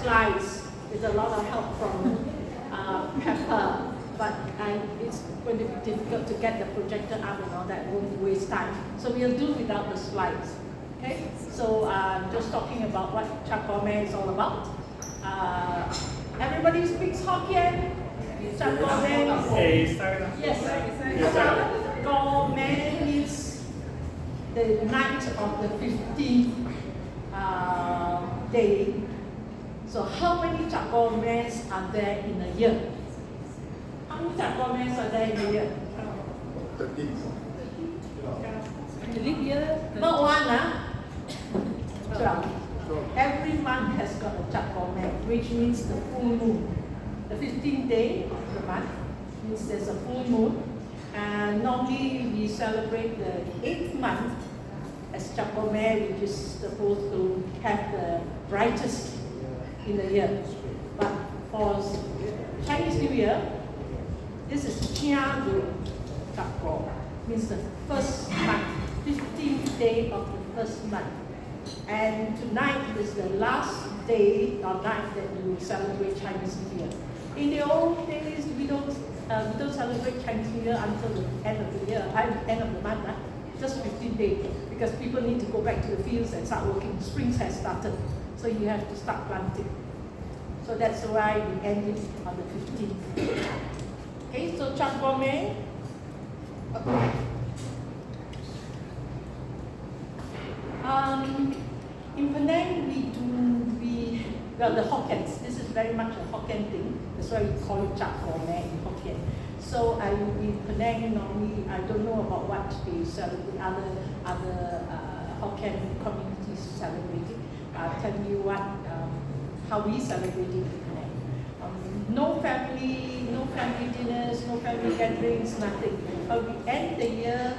slides with a lot of help from Pepper, but it's going to be difficult to get the projector up and all that, won't waste time. So we'll do without the slides. Okay, so just talking about what Chap Gor Meh is all about. Everybody speaks Hokkien. Chap Gor Meh. Yes. Chap Gor Meh means the night of the 15th day. So how many Chap Gor Mehs are there in a year? How many Chap Gor Mehs are there in a year? 13. The leap year. Not one, 12. Every month has got a Chap Gor Meh, which means the full moon. The 15th day of the month means there's a full moon. And normally we celebrate the 8th month as Chap Gor Meh, which is supposed to have the brightest in the year. But for Chinese New Year, this is Chjap Gor, means the first month, 15th day of the first month. And tonight is the last day or night that we will celebrate Chinese New Year. In the old days, we don't celebrate Chinese New Year until the end of the year, end of the month, just 15 days, because people need to go back to the fields and start working. Spring has started, so you have to start planting. So that's why we end it on the 15th. Okay, so Chap Gor Meh. In Penang, the Hokkiens, this is very much a Hokkien thing, that's why we call it Chap Gor Meh in Hokkien. So in Penang, normally, I don't know about what they celebrate, other Hokkien communities celebrating. I'll tell you how we celebrate it in Penang. No family dinners, no family gatherings, nothing. But we end the year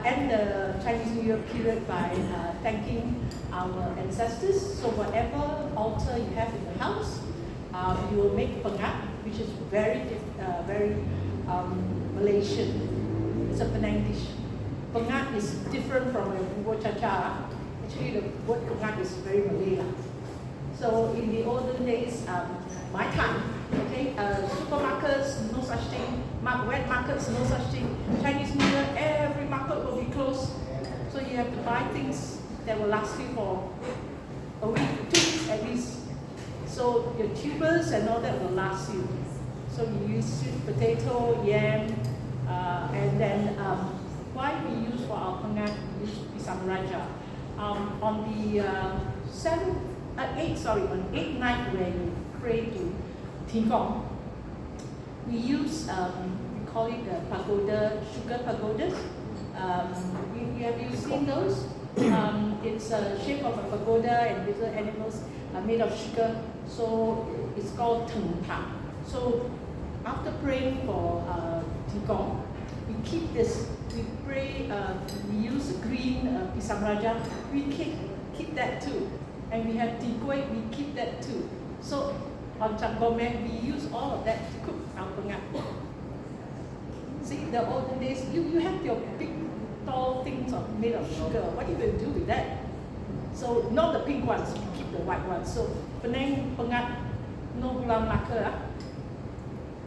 end the Chinese New Year period by thanking our ancestors. So whatever altar you have in the house, you will make pengat, which is very Malaysian. It's a Penang dish. Pengat is different from a bubur cha-cha. Actually, the word pengat is very Malay. So in the olden days, my time, okay, supermarkets, no such thing. Wet markets, no such thing. Chinese New Year, every market will be closed. So you have to buy things that will last you for a week, 2 weeks at least. So your tubers and all that will last you. So you use sweet potato, yam, and then why we use for our pengat, we use pisang raja. On the 8th night when you pray to Teong, we use, we call it the pagoda, sugar pagodas. Have you seen those? It's a shape of a pagoda and little animals are made of sugar. So it's called Teong. So after praying for Teong, we keep this, we pray, we use green pisang raja, we keep that too. And we have tikoi, we keep that too. So on Chap Gor Meh, we use all of that to cook our pengat. See, the olden days, you have your big, tall things made of sugar. What are you going to do with that? So, not the pink ones, we keep the white ones. So, Penang pengat, no gula melaka,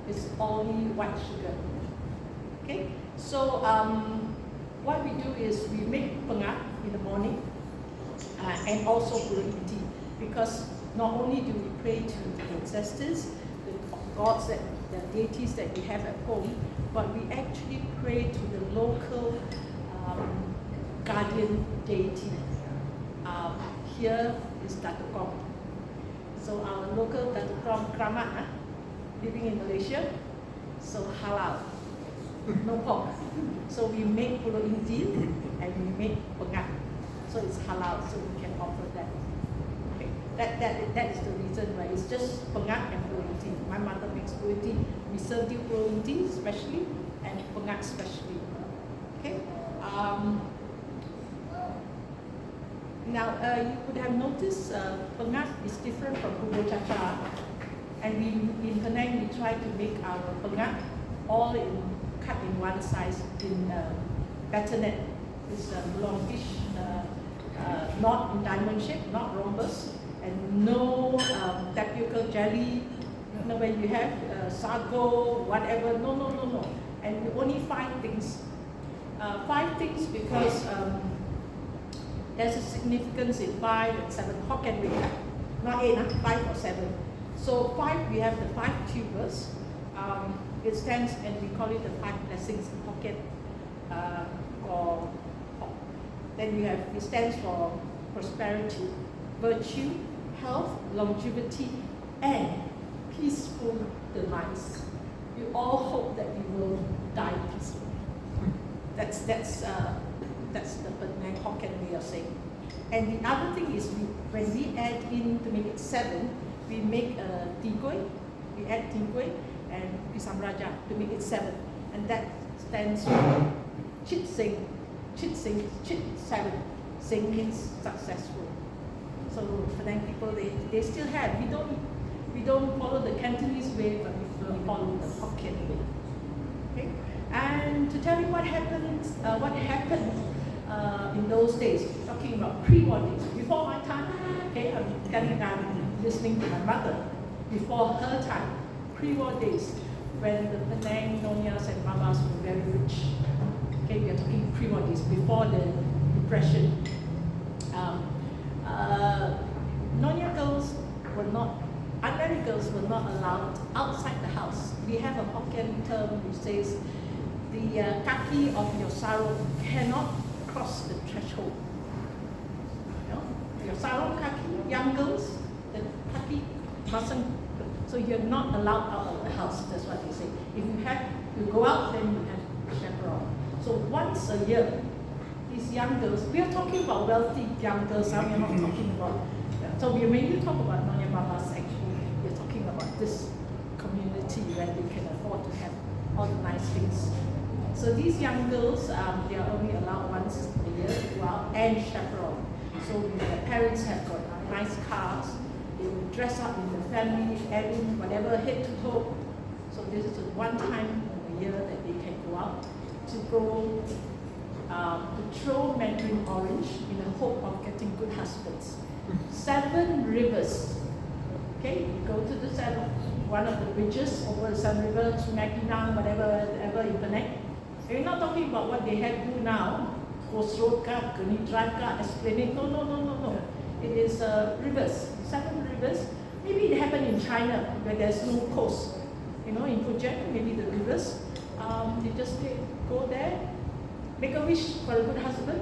it's only white sugar. Okay? So, what we do is we make pengat in the morning and also green tea, because not only do we pray to the ancestors, the gods, the deities that we have at home, but we actually pray to the local guardian deity. Here is Datuk Kong. So our local Datuk Kong Kramat, living in Malaysia, so halal, no pork. So we make pulut inti and we make pengat. So it's halal, so we can offer that. That is the reason why it's just pengat and pulut inti. My mother makes pulut inti. We serve you pulut inti especially and pengat especially. Okay. Now you would have noticed pengat is different from bubur cha-cha, and in Penang we try to make our pengat all cut in one size in bassinet. It's a longish, not in diamond shape, not rhombus. And no tapioca jelly, when you have sago, whatever. No. And you only 5 things. 5 things because there's a significance in 5 and 7. Hokkien Meh, not 8, 5 or 7. So 5, we have the 5 tubers. It stands, and we call it the 5 blessings in Hokkien. Or then it stands for prosperity, virtue, health, longevity, and peaceful demise. We all hope that we will die peacefully. That's the Penang Hokkien way of saying. And the other thing is, when we add in to make it 7, we make a tigui. We add tigui and pisang raja to make it 7, and that stands for chit sing. Chit 7. Sing means successful. So Penang people, they still have. We don't follow the Cantonese way, but we follow the Hokkien way. Okay? And to tell you what happened in those days, talking about pre-war days, before my time, okay, I'm listening to my mother, before her time, pre-war days, when the Penang Nonyas and Mamas were very rich. Okay, we are talking pre-war days, before the Depression. Nonya girls were not, unmarried girls were not allowed outside the house. We have a Hokkien term which says, the kaki of your sarong cannot cross the threshold. You know? Your sarong kaki, young girls, the kaki mustn't, so you're not allowed out of the house. That's what they say. If you go out, then you have chaperone. So once a year, these young girls, we are talking about wealthy young girls, we are not talking about, so we mainly talk about Nonya Mamas actually, we're talking about this community where they can afford to have all the nice things. So these young girls, they are only allowed once a year to go out and chaperone. So their parents have got nice cars, they will dress up in the family, adding whatever head to toe. So this is the one time in a year that they can go out to go to throw mandarin orange in the hope of getting good husbands. 7 rivers. Okay, you go to the 7, one of the bridges over the 7 River, Sungai Pinang, whatever in Penang. We're not talking about what they have do now, Coast Road, Gurney Drive, Esplanade. No. It is rivers, 7 rivers. Maybe it happened in China where there's no coast. You know, in Fujian, maybe the rivers. They just go there, make a wish for a good husband,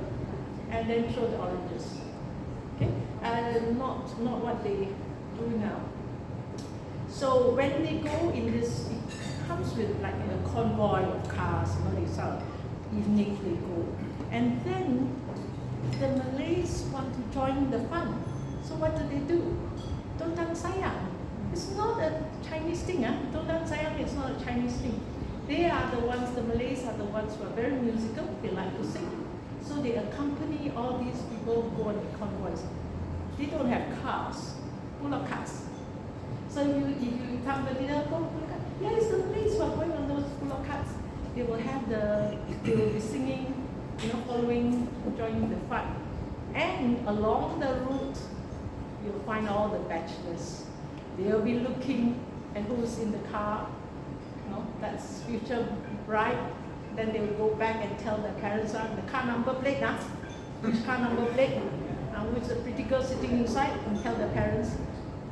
and then throw the oranges. Okay, and not what they do now. So when they go in this, it comes with like a convoy of cars. You know, they sort of evening they go, and then the Malays want to join the fun. So what do? Dondang sayang. It's not a Chinese thing. Dondang sayang is not a Chinese thing. They are the ones, the Malays are the ones who are very musical, they like to sing. So they accompany all these people who go on the convoys. They don't have cars, full of cars. So if you come to dinner, go, yeah, it's the Malays who are going on those full of cars. They will be singing, you know, following, joining the fun. And along the route, you'll find all the bachelors. They'll be looking at who's in the car. That's future bride. Then they will go back and tell their parents, the car number plate, which car number plate, which the pretty girl sitting inside, and tell their parents.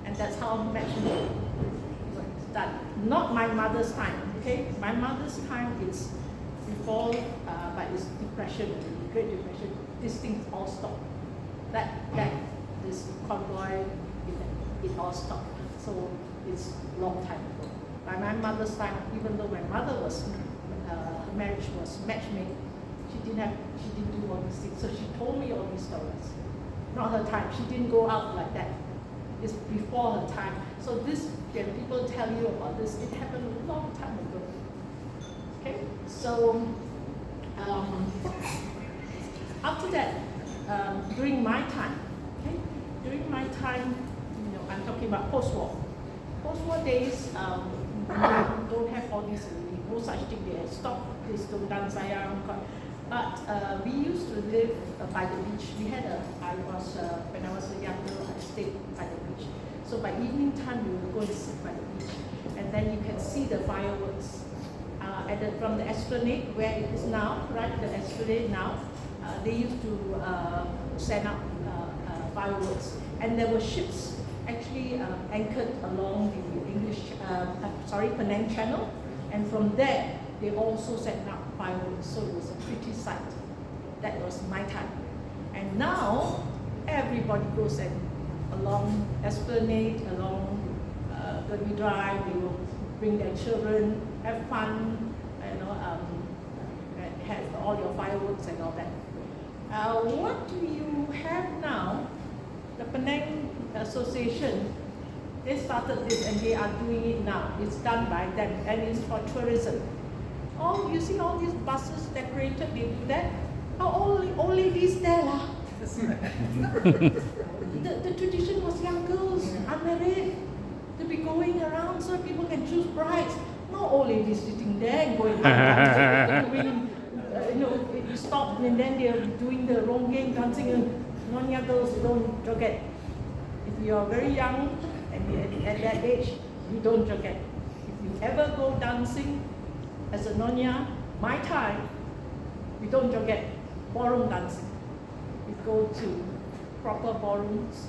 And that's how matchmaking is done. Not my mother's time, okay? My mother's time is before, but it's Depression, Great Depression. These things all stopped. This convoy, it all stopped. So it's a long time ago. By my mother's time, even though my mother was, her marriage was matchmade, she didn't do all these things. So she told me all these stories. Not her time. She didn't go out like that. It's before her time. So this, when people tell you about this, it happened a long time ago. Okay. So after that, during my time, I'm talking about post-war. Post-war days. Don't have all these, no such thing. They had stopped this Dondang Sayang. But we used to live by the beach. When I was a young girl, I stayed by the beach. So So by evening time, we will go and sit by the beach. And then you can see the fireworks. From the esplanade where it is now, right, the esplanade now, they used to send up fireworks. And there were ships actually anchored along the Penang Channel. And from there, they also sent up fireworks. So it was a pretty sight. That was my time. And now, everybody goes and along Esplanade, along Gurbi Drive, they will bring their children, have fun, have all your fireworks and all that. What do you have now? The Penang Association, they started this and they are doing it now. It's done by them and it's for tourism. Oh, you see all these buses decorated, they do that. Oh, old ladies there lah. The tradition was young girls, unmarried, to be going around so people can choose brides. No old ladies sitting there and going doing, you stop and then they're doing the wrong game, dancing. And Nonya girls don't joget. If you are very young and at that age, you don't joget. If you ever go dancing as a Nonya, my time, we don't joget. Ballroom dancing. We go to proper ballrooms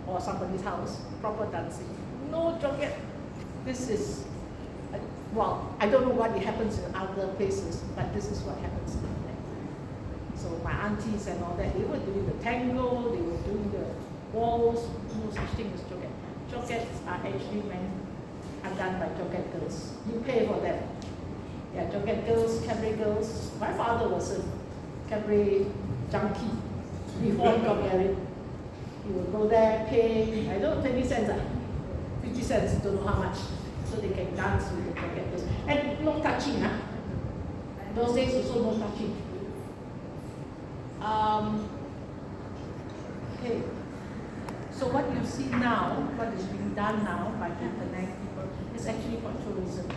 or somebody's house, proper dancing. No joget. This is, I don't know what happens in other places, but this is what happens in there. So my aunties and all that, they were doing the tango, they were doing the waltz, no such thing as joget. Jogets are actually are done by joget girls. You pay for them. Yeah, joget girls, cabaret girls. My father was a cabaret junkie before he got married. He would go there, pay, 20 cents, 50 cents, don't know how much, so they can dance with the joget girls. And no touching, huh? Those days also no touching. Okay. So what you see now, what is being done now by the Penang people, is actually for tourism.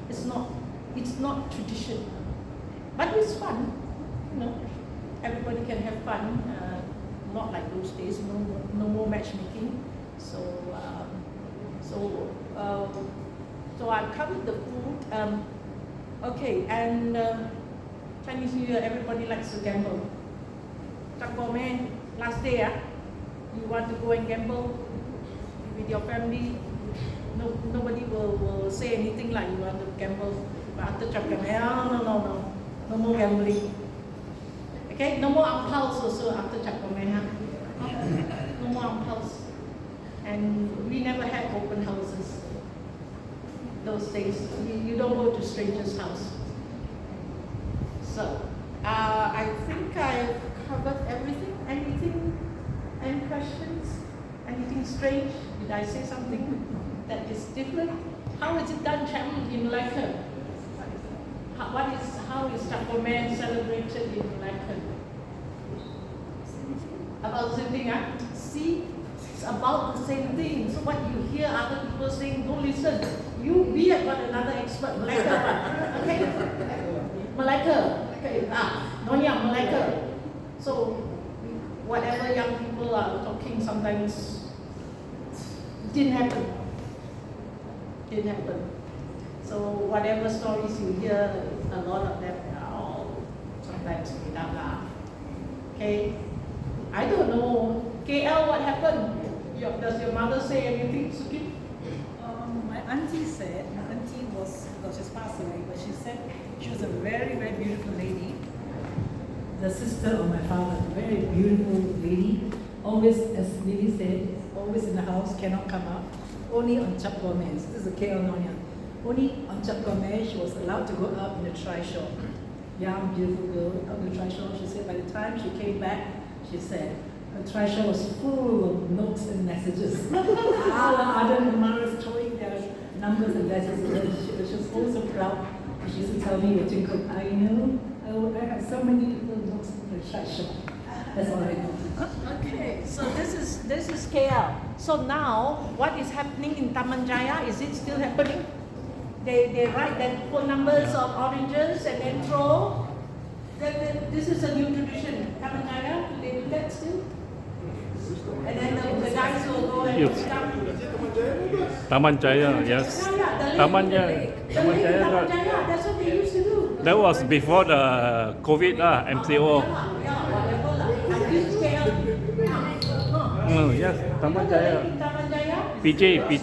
It's not tradition, but it's fun. Everybody can have fun. Not like those days. No more matchmaking. So I've covered the food. Okay, and Chinese New Year, everybody likes to gamble. Chap Gor Meh, last day, you want to go and gamble with your family. Nobody will say anything like you want to gamble. But after Chap Gor Meh, no more gambling. Okay, no more ang-paos also after Chap Gor Meh. No more ang-paos. And we never had open houses those days. You don't go to strangers' house. So, I think I've covered everything. Any questions? Anything strange? Did I say something that is different? How is it done, Chap, in Malacca? How is Chap Gor Meh celebrated in Malacca? About the same thing, huh? See? It's about the same thing. So what you hear other people saying, don't listen. We have got another expert, Malacca. Okay? Malacca. Okay. Nonya, Malacca. So whatever young people are talking sometimes didn't happen. So whatever stories you hear, a lot of them are all sometimes made up. Okay? I don't know. KL, what happened? Does your mother say anything, Suki? My auntie said, she's passed away, but she said she was a very, very beautiful lady. The sister of my father, very beautiful lady. Always, as Lily said, always in the house, cannot come out. Only on Chap Gor Meh. This is a KL Nonya. Only on Chap Gor Meh she was allowed to go out in the trishaw. Young, beautiful girl out in the trishaw. She said by the time she came back, she said her trishaw was full of notes and messages. All the other Mamas throwing their numbers and letters. She was also proud. She used to tell me, I have so many little notes in the trishaw. That's all I know. Okay, so this is KL. So now, what is happening in Taman Jaya? Is it still happening? They write their phone numbers on oranges and then throw. This is a new tradition. Taman Jaya, do they do that still? And then the guys will go and Yes. pick up. Taman Jaya, yes. Taman Jaya. Taman Jaya. That's what they used to do. That was before the COVID MCO. Yes, Taman Jaya. PJ. We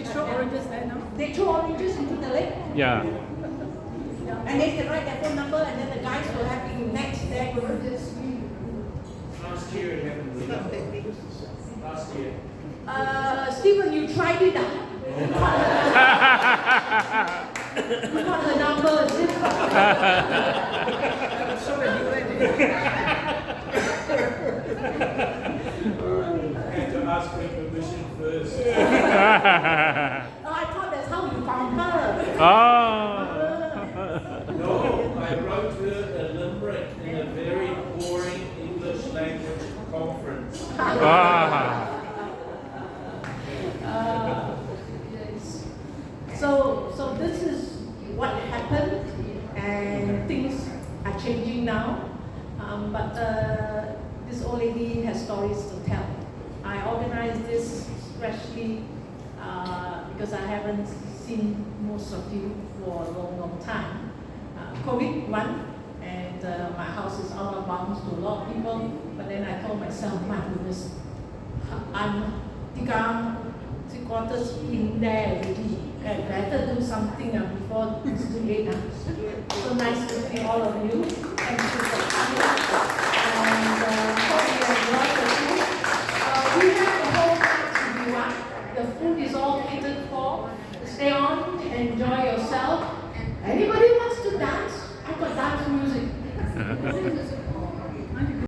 throw oranges there now. They throw oranges into the lake. Yeah. And they can write their phone number, and then the guys will have to next their oranges. Last year it happened. Last year. Stephen, you tried it out. You got the numbers. Show the durian. I had to ask her permission first. Oh, I thought that's how you found her. No, I wrote her a limerick in a very boring English language conference. Yes. So this is what happened, and things are changing now. But this old lady has stories to tell. I organized this especially because I haven't seen most of you for a long time. COVID one, and my house is out of bounds to a lot of people. But then I told myself, my goodness, I'm 3 quarters in there already. I better do something before it's too late. So nice to see all of you. Thank you for coming. And